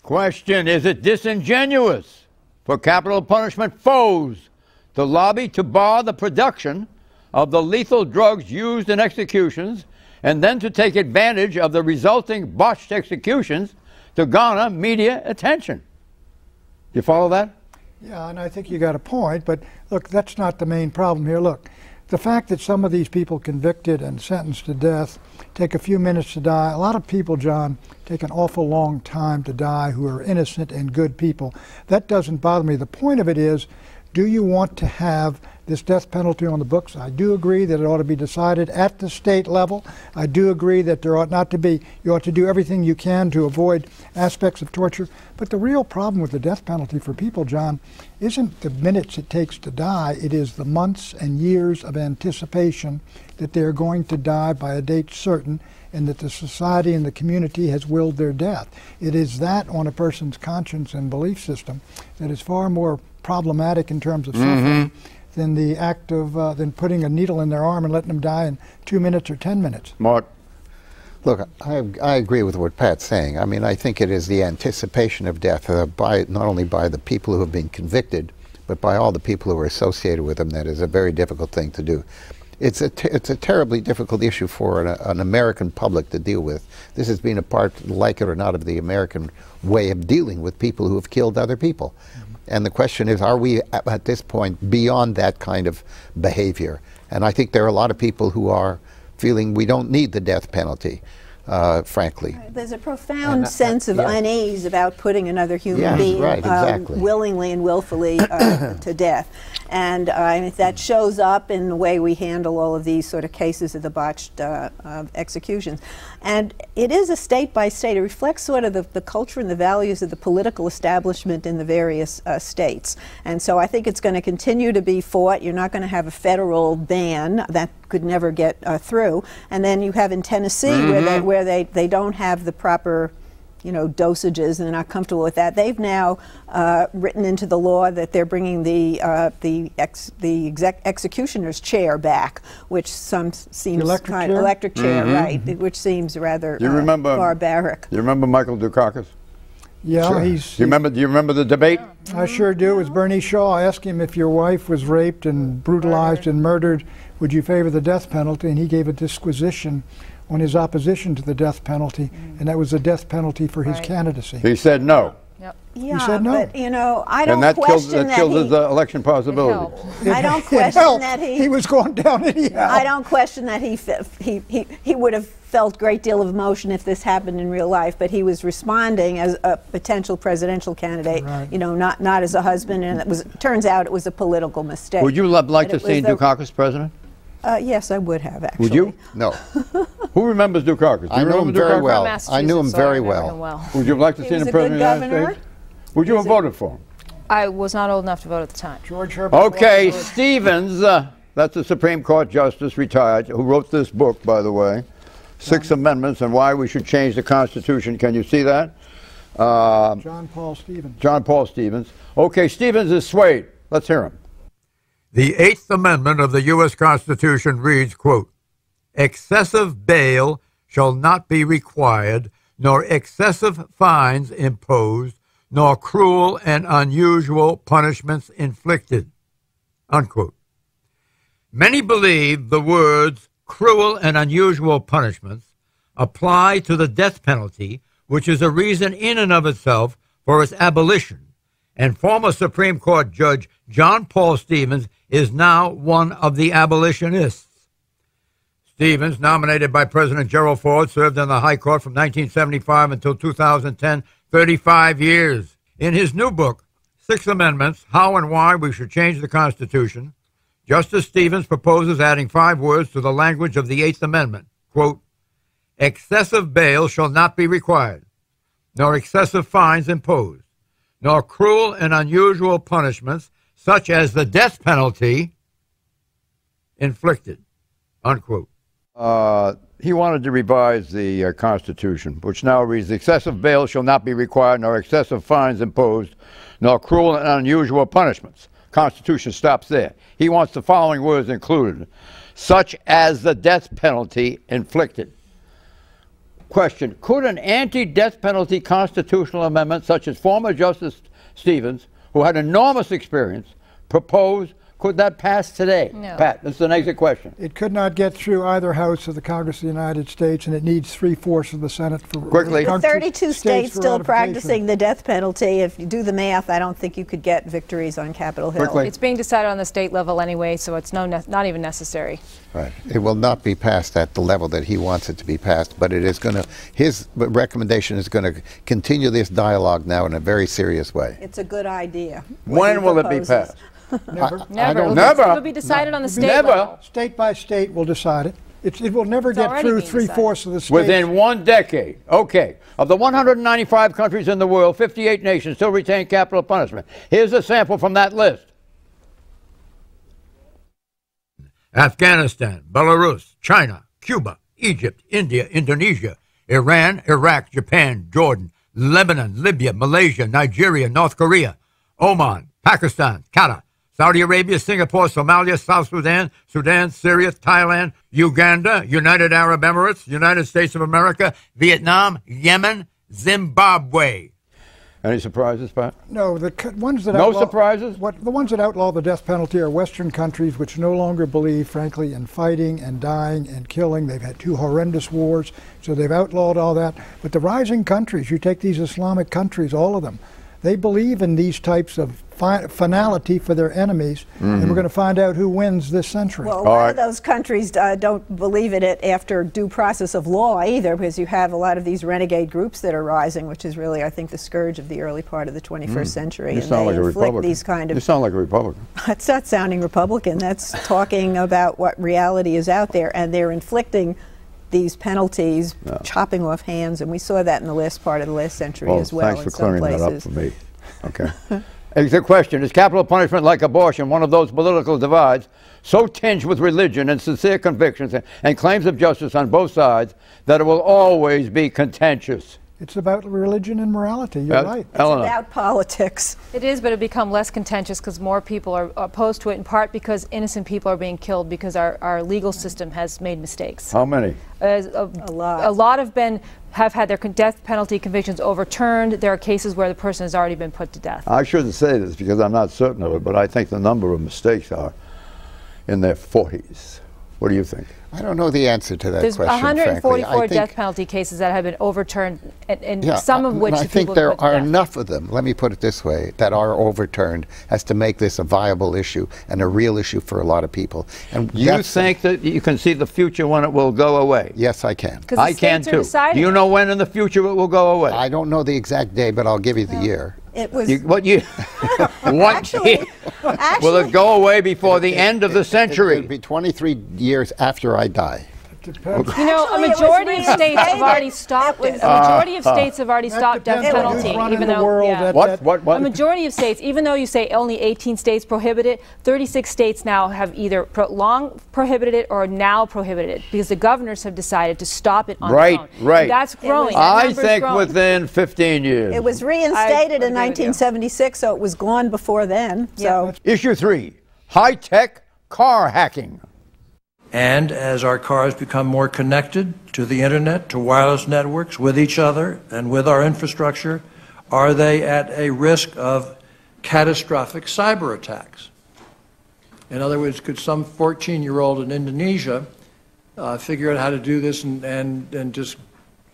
Question, is it disingenuous for capital punishment foes to lobby to bar the production of the lethal drugs used in executions and then to take advantage of the resulting botched executions to garner media attention? You follow that? Yeah, and I think you got a point, but look, that's not the main problem here. Look, the fact that some of these people convicted and sentenced to death take a few minutes to die, a lot of people, John, take an awful long time to die who are innocent and good people. That doesn't bother me. The point of it is, do you want to have this death penalty on the books? I do agree that it ought to be decided at the state level. I do agree that there ought not to be, you ought to do everything you can to avoid aspects of torture. But the real problem with the death penalty for people, John, isn't the minutes it takes to die. It is the months and years of anticipation that they're going to die by a date certain and that the society and the community has willed their death. It is that on a person's conscience and belief system that is far more problematic in terms of suffering than the act of than putting a needle in their arm and letting them die in 2 minutes or 10 minutes. Mark? Look, I agree with what Pat's saying. I mean, I think it is the anticipation of death by not only by the people who have been convicted, but by all the people who are associated with them. That is a very difficult thing to do. It's a terribly difficult issue for an American public to deal with. This has been a part, like it or not, of the American way of dealing with people who have killed other people. And the question is, are we at this point beyond that kind of behavior? And I think there are a lot of people who are feeling we don't need the death penalty, frankly. There's a profound sense of unease about putting another human being willingly and willfully to death. And that shows up in the way we handle all of these sort of cases of the botched executions. And it is a state by state. It reflects sort of the culture and the values of the political establishment in the various states. And so I think it's going to continue to be fought. You're not going to have a federal ban. That could never get through. And then you have in Tennessee where they don't have the proper dosages, and they're not comfortable with that. They've now written into the law that they're bringing the executioner's chair back, which some seems electric chair, right? Which seems rather barbaric. You remember Michael Dukakis? Yeah, sure. Do you remember the debate? I sure do. It was Bernie Shaw. I asked him, if your wife was raped and brutalized and murdered, would you favor the death penalty? And he gave a disquisition on his opposition to the death penalty, and that was the death penalty for his candidacy. He said no. Yep. He said no. But I don't question that killed his election possibility. I don't question that he was going down anyhow. I don't question that he would have felt a great deal of emotion if this happened in real life, but he was responding as a potential presidential candidate, not as a husband, and it turns out it was a political mistake. Would you like to see Dukakis president? Yes, I would have, actually. Would you? No. Who remembers Dukakis? I know him very well. I knew him very well. Would you have liked to see him president of the United States? Would you have voted for him? I was not old enough to vote at the time. George Herbert. Okay, Stevens, that's a Supreme Court justice, retired, who wrote this book, by the way, Six Amendments and Why We Should Change the Constitution. Can you see that? John Paul Stevens. John Paul Stevens. Okay, Stevens is swayed. Let's hear him. The Eighth Amendment of the U.S. Constitution reads, quote, "Excessive bail shall not be required, nor excessive fines imposed, nor cruel and unusual punishments inflicted," unquote. Many believe the words cruel and unusual punishments apply to the death penalty, which is a reason in and of itself for its abolition. And former Supreme Court Judge John Paul Stevens is now one of the abolitionists. Stevens, nominated by President Gerald Ford, served on the High Court from 1975 until 2010, 35 years. In his new book, Six Amendments, How and Why We Should Change the Constitution, Justice Stevens proposes adding 5 words to the language of the Eighth Amendment. Quote, "Excessive bail shall not be required, nor excessive fines imposed, nor cruel and unusual punishments such as the death penalty inflicted," unquote. He wanted to revise the Constitution, which now reads, "Excessive bail shall not be required, nor excessive fines imposed, nor cruel and unusual punishments." Constitution stops there. He wants the following words included: "such as the death penalty inflicted." Question, could an anti-death penalty constitutional amendment such as former Justice Stevens, who had enormous experience, propose, could that pass today? No. Pat, this is an exit question. It could not get through either house of the Congress of the United States, and it needs 3/4 of the Senate for Quickly. 32 states for still ratification. practicing the death penalty. If you do the math, I don't think you could get victories on Capitol Hill. Quickly. It's being decided on the state level anyway, so it's not even necessary. Right. It will not be passed at the level that he wants it to be passed, but it is going to, his recommendation is going to continue this dialogue now in a very serious way. It's a good idea. When will it be proposes. passed? Never. Never. Never. It'll be decided on the state Never. level. State by state will decide it. It will never It's get already through being 3/4 of the states. Within 1 decade. Okay. Of the 195 countries in the world, 58 nations still retain capital punishment. Here's a sample from that list. Afghanistan, Belarus, China, Cuba, Egypt, India, Indonesia, Iran, Iraq, Japan, Jordan, Lebanon, Libya, Malaysia, Nigeria, North Korea, Oman, Pakistan, Qatar, Saudi Arabia, Singapore, Somalia, South Sudan, Sudan, Syria, Thailand, Uganda, United Arab Emirates, United States of America, Vietnam, Yemen, Zimbabwe. Any surprises, Pat? No, the ones that No outlaw, surprises? The ones that outlaw the death penalty are Western countries which no longer believe, frankly, in fighting and dying and killing. They've had 2 horrendous wars, so they've outlawed all that. But the rising countries, you take these Islamic countries, all of them, they believe in these types of finality for their enemies, and we're going to find out who wins this century. Well, a lot of those countries don't believe in it after due process of law either, because you have a lot of these renegade groups that are rising, which is really, I think, the scourge of the early part of the 21st century. You and sound they like a inflict Republican. these kind of. You sound like a Republican. That's not sounding Republican. That's talking about what reality is out there, and they're inflicting these penalties, chopping off hands, and we saw that in the last part of the last century as well. Thanks for clearing that up for me. Okay. Exit question. Is capital punishment, like abortion, one of those political divides so tinged with religion and sincere convictions and claims of justice on both sides that it will always be contentious? It's about religion and morality. You're right. It's about politics. It is, but it'll become less contentious because more people are opposed to it, in part because innocent people are being killed because our legal system has made mistakes. How many? A lot. A lot have had their death penalty convictions overturned. There are cases where the person has already been put to death. I shouldn't say this because I'm not certain of it, but I think the number of mistakes are in their 40s. What do you think? I don't know the answer to that There's question, 144 frankly. death penalty cases that have been overturned, and some of which I the think people there put to are death. enough of them, let me put it this way, that are overturned as to make this a viable issue and a real issue for a lot of people. And You think that you can see the future when it will go away? Yes, I can. I can too. Do you know when in the future it will go away? I don't know the exact day, but I'll give you the year. It was What year? actually, Will it go away before the end of the century? It'll be 23 years after I die. You know, Actually, a majority of states have already stopped it. A majority of states have already stopped death penalty, even though What? a majority of states, even though you say only 18 states prohibit it, 36 states now have either long prohibited it or now prohibited it because the governors have decided to stop it on their own. Right. And that's growing. I think within 15 years. It was reinstated in 1976, so it was gone before then. So Issue 3, high-tech car hacking. And as our cars become more connected to the internet, to wireless networks, with each other and with our infrastructure, are they at a risk of catastrophic cyber attacks? In other words, could some 14-year-old in Indonesia figure out how to do this and just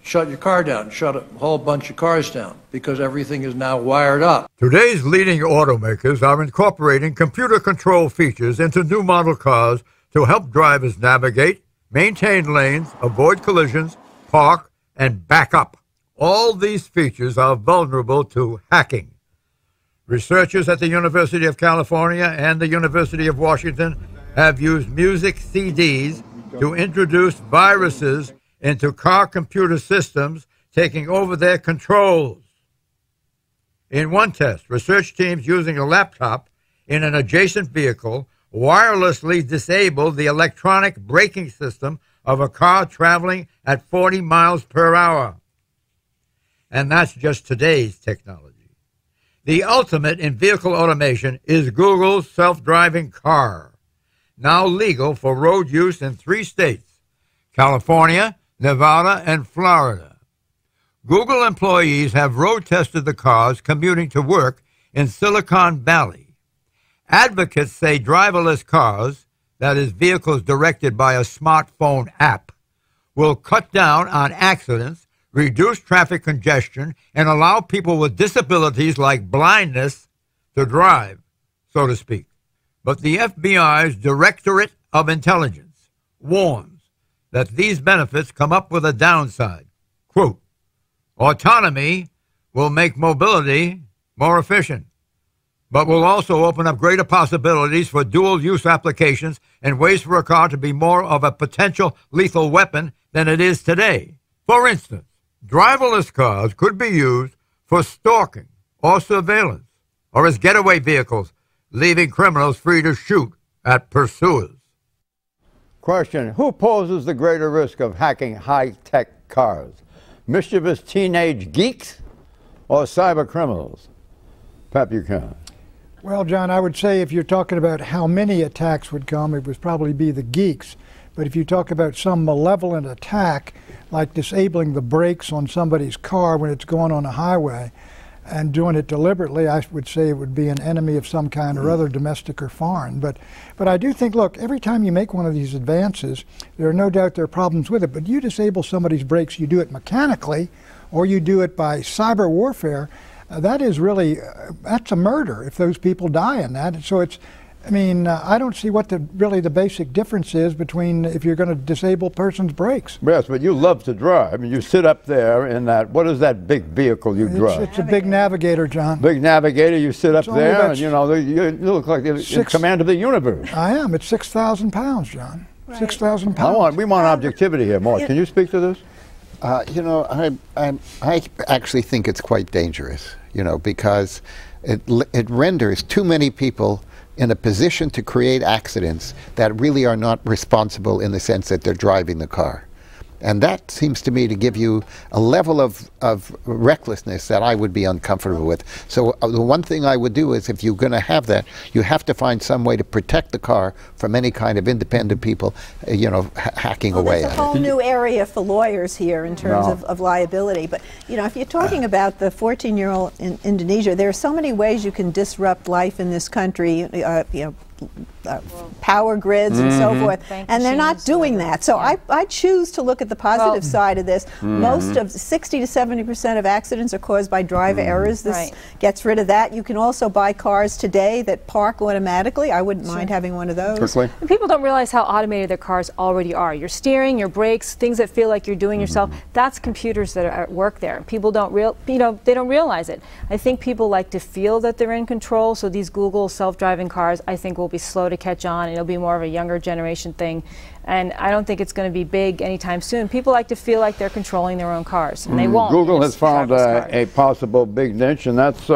shut your car down, shut a whole bunch of cars down, because everything is now wired up? Today's leading automakers are incorporating computer control features into new model cars to help drivers navigate, maintain lanes, avoid collisions, park, and back up. All these features are vulnerable to hacking. Researchers at the University of California and the University of Washington have used music CDs to introduce viruses into car computer systems, taking over their controls. In one test, research teams using a laptop in an adjacent vehicle wirelessly disabled the electronic braking system of a car traveling at 40 miles per hour. And that's just today's technology. The ultimate in vehicle automation is Google's self-driving car, now legal for road use in 3 states: California, Nevada, and Florida. Google employees have road tested the cars commuting to work in Silicon Valley. Advocates say driverless cars, that is, vehicles directed by a smartphone app, will cut down on accidents, reduce traffic congestion, and allow people with disabilities like blindness to drive, so to speak. But the FBI's Directorate of Intelligence warns that these benefits come up with a downside. Quote, autonomy will make mobility more efficient, but will also open up greater possibilities for dual-use applications and ways for a car to be more of a potential lethal weapon than it is today. For instance, driverless cars could be used for stalking or surveillance, or as getaway vehicles, leaving criminals free to shoot at pursuers. Question, who poses the greater risk of hacking high-tech cars? Mischievous teenage geeks or cyber criminals? Pat Buchanan. Well, John, I would say if you're talking about how many attacks would come, it would probably be the geeks. But if you talk about some malevolent attack, like disabling the brakes on somebody's car when it's going on a highway and doing it deliberately, I would say it would be an enemy of some kind or other, domestic or foreign. But I do think, look, every time you make one of these advances, there are no doubt there are problems with it. But you disable somebody's brakes, you do it mechanically, or you do it by cyber warfare, that is really, that's a murder if those people die in that. So it's, I mean, I don't see what really the basic difference is between if you're going to disable a person's brakes. Yes, but you love to drive. I mean, you sit up there in that, what is that big vehicle you drive? It's a big Navigator, John. Big Navigator, you sit up there and, you know, you look like you're in command of the universe. I am. It's 6,000 pounds, John. Right. 6,000 pounds. We want objectivity here, Mark. Can you speak to this? You know, I actually think it's quite dangerous, you know, because it renders too many people in a position to create accidents that really are not responsible in the sense that they're driving the car. And that seems to me to give you a level of recklessness that I would be uncomfortable with. So the one thing I would do is, if you're going to have that, you have to find some way to protect the car from any kind of independent people, you know, hacking away at it. There's a whole new area for lawyers here in terms of liability. But, you know, if you're talking about the 14-year-old in Indonesia, there are so many ways you can disrupt life in this country, you know, power grids and so forth, and they're not doing that. So I choose to look at the positive side of this. Most of 60 to 70% of accidents are caused by driver errors. This gets rid of that. You can also buy cars today that park automatically. I wouldn't mind having one of those. And people don't realize how automated their cars already are. Your steering, your brakes, things that feel like you're doing yourself, that's computers that are at work there. People don't they don't realize it. I think people like to feel that they're in control, so these Google self-driving cars, I think, will be slow to catch on. It'll be more of a younger generation thing, and I don't think it's going to be big anytime soon. People like to feel like they're controlling their own cars, and they won't. Google has found a possible big niche, and that's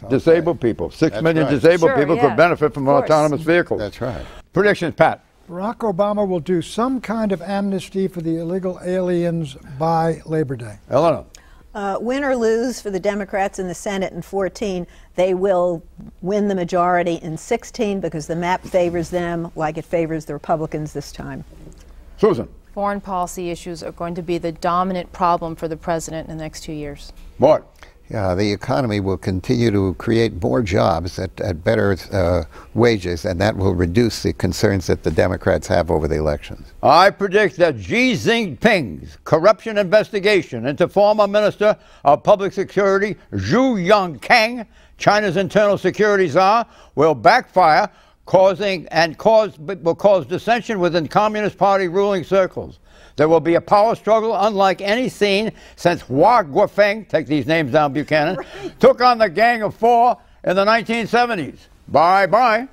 disabled people. 6 million disabled people could benefit from autonomous vehicles. That's right. Predictions, Pat. Barack Obama will do some kind of amnesty for the illegal aliens by Labor Day. Eleanor. Win or lose for the Democrats in the Senate in 14, they will win the majority in 16 because the map favors them like it favors the Republicans this time. Susan. Foreign policy issues are going to be the dominant problem for the president in the next 2 years. Mark. Yeah, the economy will continue to create more jobs at better wages, and that will reduce the concerns that the Democrats have over the elections. I predict that Xi Jinping's corruption investigation into former Minister of Public Security Zhu Yongkang, China's internal security czar, will backfire, will cause dissension within Communist Party ruling circles. There will be a power struggle unlike any seen since Hua Guofeng, take these names down, Buchanan, took on the Gang of Four in the 1970s. Bye-bye.